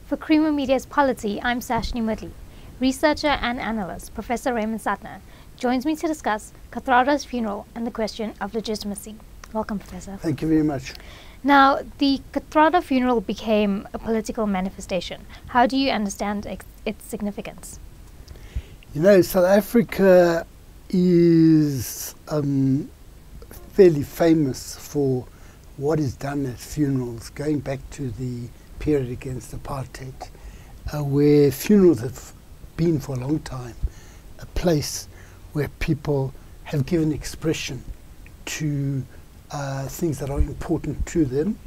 For Creamer Media's Polity, I'm Sashnee Moodley. Researcher and analyst Professor Raymond Suttner joins me to discuss Kathrada's funeral and the question of legitimacy. Welcome, Professor. Thank you very much. Now, the Kathrada funeral became a political manifestation. How do you understand its significance? You know, South Africa is fairly famous for what is done at funerals, going back to the period against apartheid, where funerals have been for a long time a place where people have given expression to things that are important to them,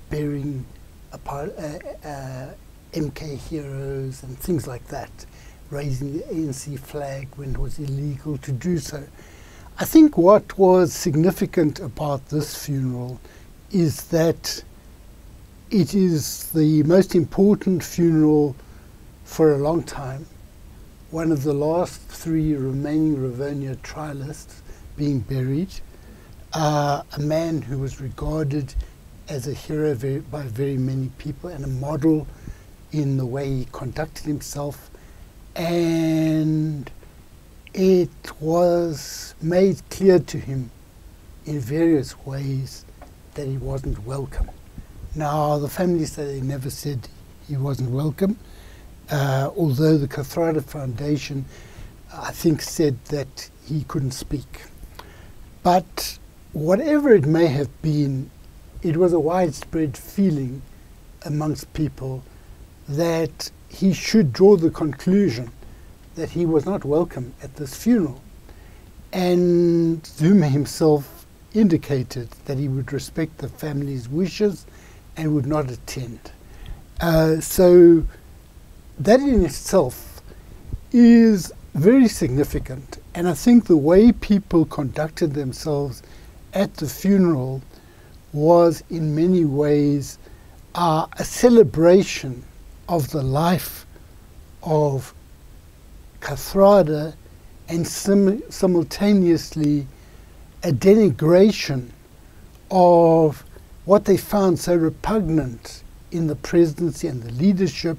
burying MK heroes and things like that, raising the ANC flag when it was illegal to do so. I think what was significant about this funeral is that it is the most important funeral for a long time. One of the last three remaining Rivonia trialists being buried, a man who was regarded as a hero by very many people and a model in the way he conducted himself, and it was made clear to him in various ways that he wasn't welcome. Now, the family say they never said he wasn't welcome, although the Kathrada Foundation, I think, said that he couldn't speak. But whatever it may have been, it was a widespread feeling amongst people that he should draw the conclusion that he was not welcome at this funeral. And Zuma himself indicated that he would respect the family's wishes and would not attend. So that in itself is very significant. And I think the way people conducted themselves at the funeral was in many ways a celebration of the life of Kathrada and simultaneously a denigration of what they found so repugnant in the presidency and the leadership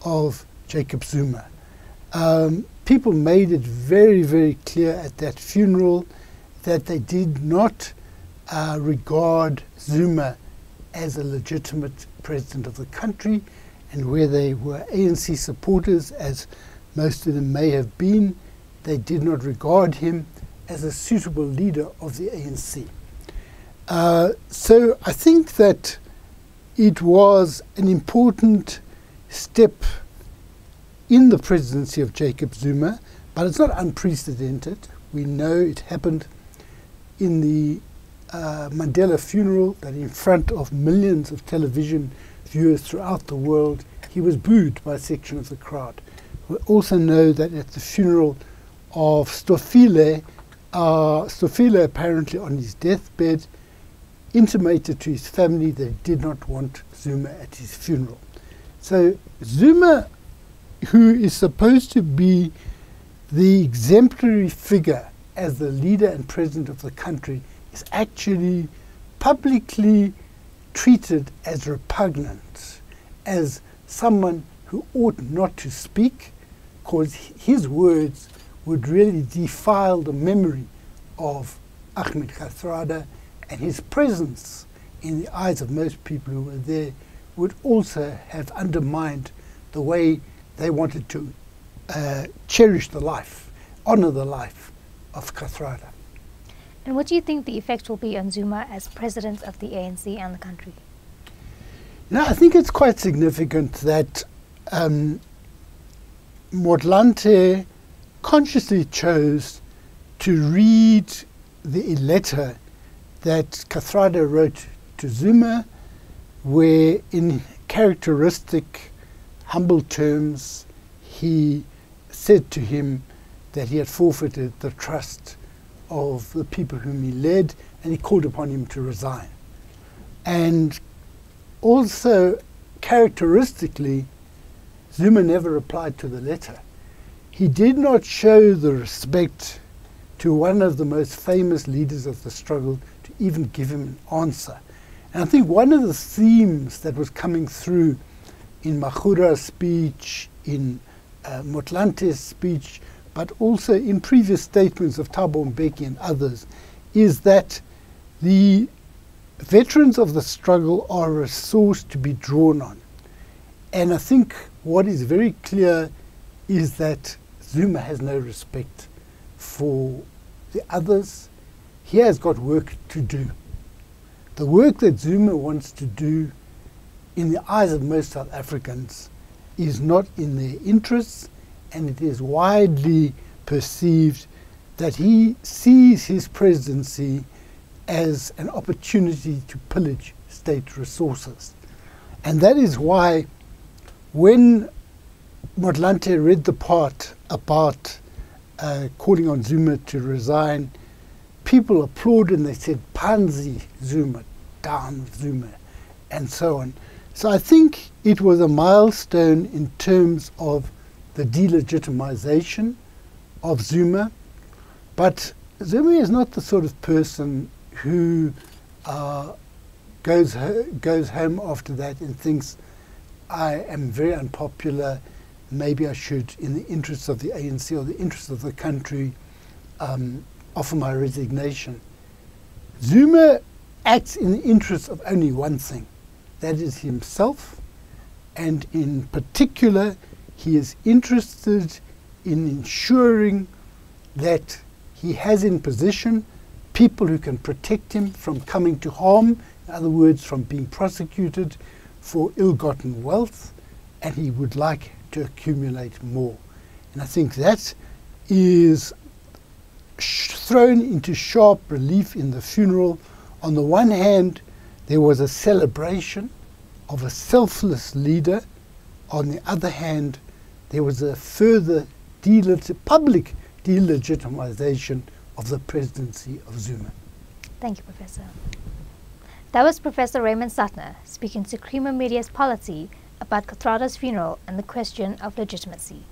of Jacob Zuma. People made it very, very clear at that funeral that they did not regard Zuma as a legitimate president of the country, and where they were ANC supporters, as most of them may have been, they did not regard him as a suitable leader of the ANC. So I think that it was an important step in the presidency of Jacob Zuma, but it's not unprecedented. We know it happened in the Mandela funeral, that in front of millions of television viewers throughout the world, he was booed by a section of the crowd. We also know that at the funeral of Stofile apparently on his deathbed intimated to his family that he did not want Zuma at his funeral. So Zuma, who is supposed to be the exemplary figure as the leader and president of the country, is actually publicly treated as repugnant, as someone who ought not to speak, because his words would really defile the memory of Ahmed Kathrada, and his presence in the eyes of most people who were there would also have undermined the way they wanted to cherish the life, honor the life of Kathrada. And what do you think the effect will be on Zuma as president of the ANC and the country? Now, I think it's quite significant that Motlanthe consciously chose to read the letter that Kathrada wrote to Zuma, where in characteristic, humble terms, he said to him that he had forfeited the trust of the people whom he led, and he called upon him to resign. And also, characteristically, Zuma never replied to the letter. He did not show the respect to one of the most famous leaders of the struggle to even give him an answer. And I think one of the themes that was coming through in Magura's speech, in Motlante's speech, but also in previous statements of Thabo Mbeki and others, is that the veterans of the struggle are a source to be drawn on. And I think what is very clear is that Zuma has no respect for the others. He has got work to do. The work that Zuma wants to do, in the eyes of most South Africans, is not in their interests, and it is widely perceived that he sees his presidency as an opportunity to pillage state resources. And that is why when Motlanthe read the part about calling on Zuma to resign, people applauded and they said, Panzi Zuma, down with Zuma, and so on. So I think it was a milestone in terms of the delegitimization of Zuma. But Zuma is not the sort of person who goes home after that and thinks, I am very unpopular, maybe I should, in the interests of the ANC or the interests of the country, offer my resignation. Zuma acts in the interests of only one thing, that is himself, and in particular, he is interested in ensuring that he has in position people who can protect him from coming to harm, in other words, from being prosecuted for ill-gotten wealth, and he would like to accumulate more. And I think that is thrown into sharp relief in the funeral. On the one hand, there was a celebration of a selfless leader. On the other hand, there was a further public delegitimization of the presidency of Zuma. Thank you, Professor. That was Professor Raymond Suttner speaking to Creamer Media's Polity about Kathrada's funeral and the question of legitimacy.